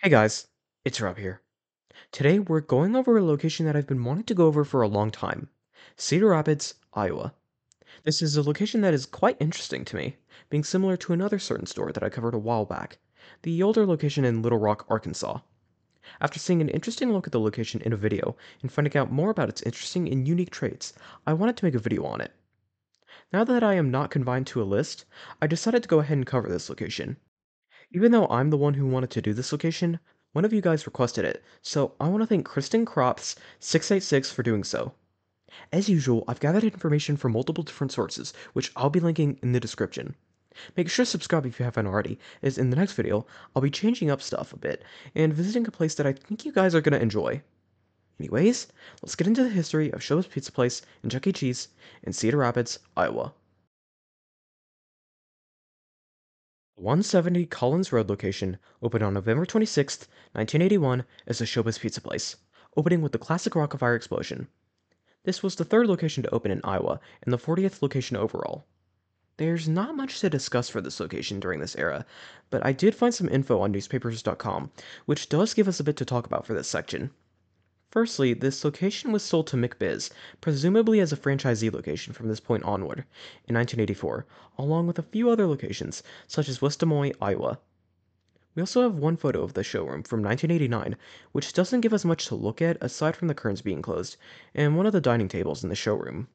Hey guys, it's Rob here. Today we're going over a location that I've been wanting to go over for a long time, Cedar Rapids, Iowa. This is a location that is quite interesting to me, being similar to another certain store that I covered a while back, the older location in Little Rock, Arkansas. After seeing an interesting look at the location in a video and finding out more about its interesting and unique traits, I wanted to make a video on it. Now that I am not confined to a list, I decided to go ahead and cover this location. Even though I'm the one who wanted to do this location, one of you guys requested it, so I want to thank Kristen Crops 686 for doing so. As usual, I've gathered information from multiple different sources, which I'll be linking in the description. Make sure to subscribe if you haven't already, as in the next video, I'll be changing up stuff a bit, and visiting a place that I think you guys are going to enjoy. Anyways, let's get into the history of Showbiz Pizza Place and Chuck E. Cheese in Cedar Rapids, Iowa. 170 Collins Road location opened on November 26, 1981 as a Showbiz Pizza Place, opening with the classic Rock-afire explosion. This was the third location to open in Iowa and the 40th location overall. There's not much to discuss for this location during this era, but I did find some info on newspapers.com, which does give us a bit to talk about for this section. Firstly, this location was sold to McBiz, presumably as a franchisee location from this point onward, in 1984, along with a few other locations, such as West Des Moines, Iowa. We also have one photo of the showroom from 1989, which doesn't give us much to look at aside from the curtains being closed, and one of the dining tables in the showroom.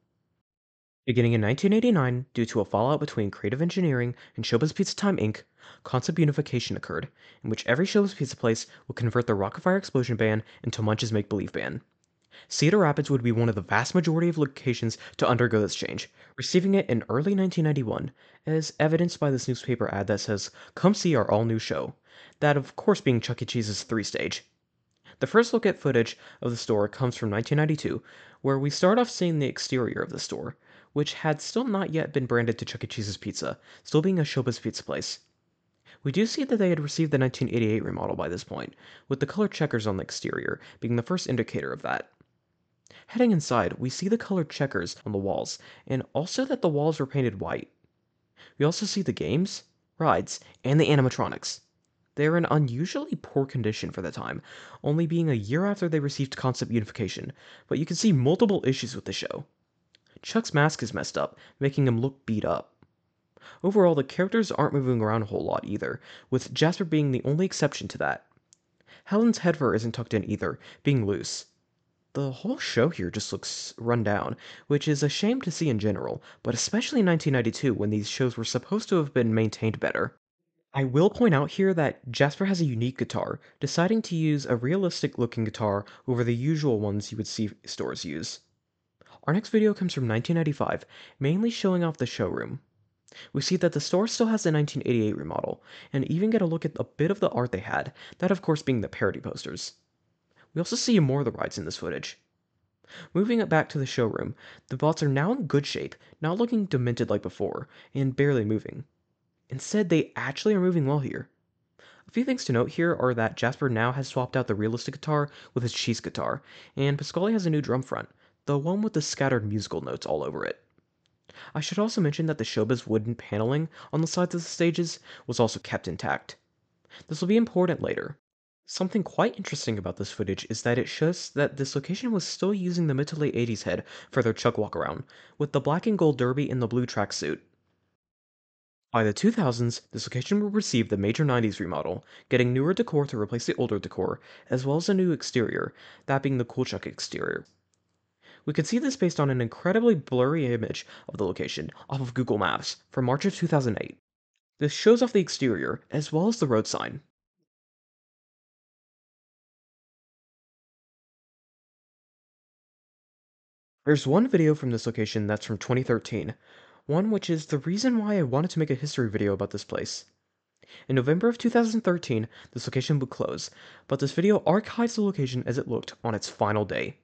Beginning in 1989, due to a fallout between Creative Engineering and Showbiz Pizza Time Inc., concept unification occurred, in which every Showbiz Pizza place would convert the Rock-afire Explosion ban into Munch's Make Believe ban. Cedar Rapids would be one of the vast majority of locations to undergo this change, receiving it in early 1991, as evidenced by this newspaper ad that says, "Come see our all-new show," that of course being Chuck E. Cheese's three-stage. The first look at footage of the store comes from 1992, where we start off seeing the exterior of the store, which had still not yet been branded to Chuck E. Cheese's Pizza, still being a Showbiz Pizza place. We do see that they had received the 1988 remodel by this point, with the colored checkers on the exterior being the first indicator of that. Heading inside, we see the colored checkers on the walls, and also that the walls were painted white. We also see the games, rides, and the animatronics. They are in unusually poor condition for the time, only being a year after they received concept unification, but you can see multiple issues with the show. Chuck's mask is messed up, making him look beat up. Overall, the characters aren't moving around a whole lot either, with Jasper being the only exception to that. Helen's head fur isn't tucked in either, being loose. The whole show here just looks run down, which is a shame to see in general, but especially in 1992 when these shows were supposed to have been maintained better. I will point out here that Jasper has a unique guitar, deciding to use a realistic looking guitar over the usual ones you would see stores use. Our next video comes from 1995, mainly showing off the showroom. We see that the store still has the 1988 remodel, and even get a look at a bit of the art they had, that of course being the parody posters. We also see more of the rides in this footage. Moving it back to the showroom, the bots are now in good shape, not looking demented like before, and barely moving. Instead, they actually are moving well here. A few things to note here are that Jasper now has swapped out the realistic guitar with his cheese guitar, and Pasquale has a new drum front, the one with the scattered musical notes all over it. I should also mention that the Showbiz wooden paneling on the sides of the stages was also kept intact. This will be important later. Something quite interesting about this footage is that it shows that this location was still using the mid to late 80s head for their Chuck walkaround, with the black and gold derby and the blue tracksuit. By the 2000s, this location would receive the major 90s remodel, getting newer decor to replace the older decor, as well as a new exterior, that being the Cool Chuck exterior. We could see this based on an incredibly blurry image of the location off of Google Maps from March of 2008. This shows off the exterior, as well as the road sign. There's one video from this location that's from 2013, one which is the reason why I wanted to make a history video about this place. In November of 2013, this location would close, but this video archives the location as it looked on its final day.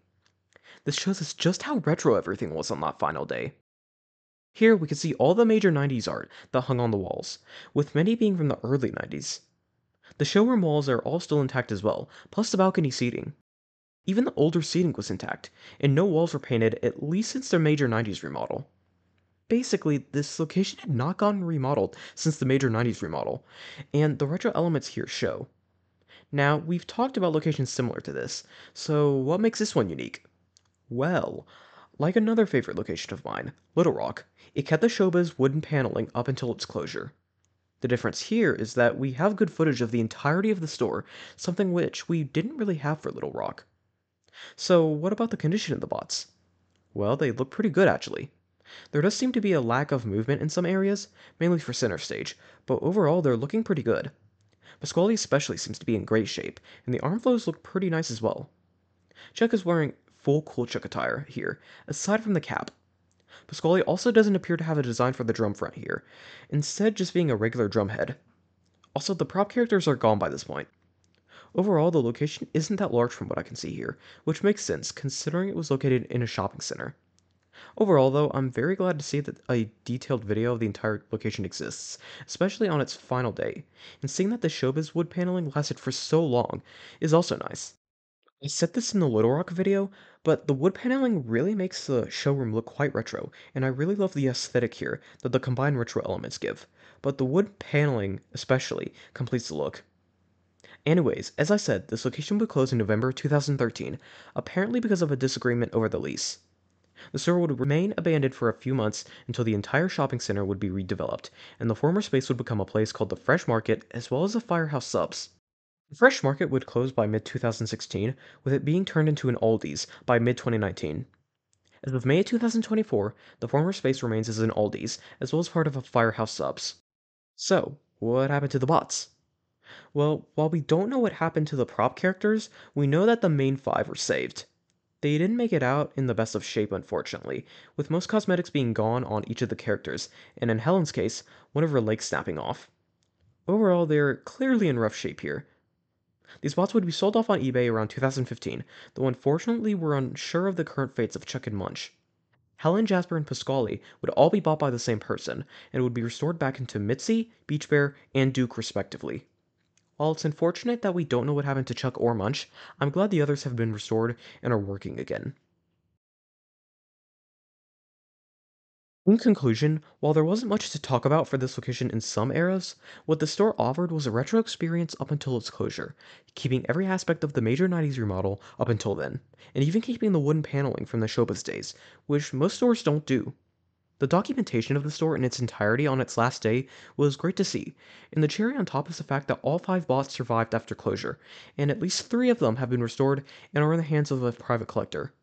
This shows us just how retro everything was on that final day. Here we can see all the major 90s art that hung on the walls, with many being from the early 90s. The showroom walls are all still intact as well, plus the balcony seating. Even the older seating was intact, and no walls were painted at least since their major 90s remodel. Basically, this location had not gotten remodeled since the major 90s remodel, and the retro elements here show. Now, we've talked about locations similar to this, so what makes this one unique? Well, like another favorite location of mine, Little Rock, it kept the Showbiz wooden paneling up until its closure. The difference here is that we have good footage of the entirety of the store, something which we didn't really have for Little Rock. So, what about the condition of the bots? Well, they look pretty good actually. There does seem to be a lack of movement in some areas, mainly for center stage, but overall they're looking pretty good. Pasquale especially seems to be in great shape, and the arm flows look pretty nice as well. Chuck is wearing full cool Chuck attire here, aside from the cap. Pasquale also doesn't appear to have a design for the drum front here, instead just being a regular drum head. Also, the prop characters are gone by this point. Overall, the location isn't that large from what I can see here, which makes sense considering it was located in a shopping center. Overall, though, I'm very glad to see that a detailed video of the entire location exists, especially on its final day, and seeing that the Showbiz wood paneling lasted for so long is also nice. I said this in the Little Rock video, but the wood paneling really makes the showroom look quite retro, and I really love the aesthetic here that the combined retro elements give, but the wood paneling especially completes the look. Anyways, as I said, this location would close in November 2013, apparently because of a disagreement over the lease. The store would remain abandoned for a few months until the entire shopping center would be redeveloped, and the former space would become a place called the Fresh Market as well as the Firehouse Subs. The Fresh Market would close by mid 2016, with it being turned into an Aldi's by mid 2019. As of May 2024, the former space remains as an Aldi's, as well as part of a Firehouse Subs. So, what happened to the bots? Well, while we don't know what happened to the prop characters, we know that the main five were saved. They didn't make it out in the best of shape, unfortunately, with most cosmetics being gone on each of the characters, and in Helen's case, one of her legs snapping off. Overall, they're clearly in rough shape here. These bots would be sold off on eBay around 2015, though unfortunately we're unsure of the current fates of Chuck and Munch. Helen, Jasper, and Pasquale would all be bought by the same person, and would be restored back into Mitzi, Beach Bear, and Duke respectively. While it's unfortunate that we don't know what happened to Chuck or Munch, I'm glad the others have been restored and are working again. In conclusion, while there wasn't much to talk about for this location in some eras, what the store offered was a retro experience up until its closure, keeping every aspect of the major 90s remodel up until then, and even keeping the wooden paneling from the Showbiz days, which most stores don't do. The documentation of the store in its entirety on its last day was great to see, and the cherry on top is the fact that all five bots survived after closure, and at least three of them have been restored and are in the hands of a private collector.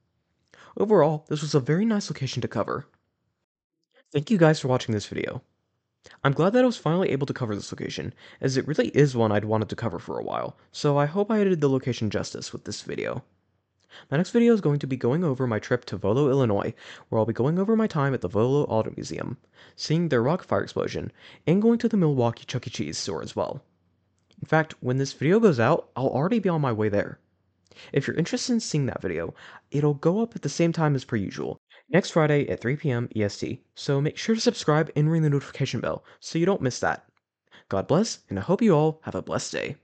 Overall, this was a very nice location to cover. Thank you guys for watching this video. I'm glad that I was finally able to cover this location, as it really is one I'd wanted to cover for a while, so I hope I did the location justice with this video. My next video is going to be going over my trip to Volo, Illinois, where I'll be going over my time at the Volo Auto Museum, seeing their Rock-afire explosion, and going to the Milwaukee Chuck E. Cheese store as well. In fact, when this video goes out, I'll already be on my way there. If you're interested in seeing that video, it'll go up at the same time as per usual, next Friday at 3 p.m. EST, so make sure to subscribe and ring the notification bell so you don't miss that. God bless, and I hope you all have a blessed day.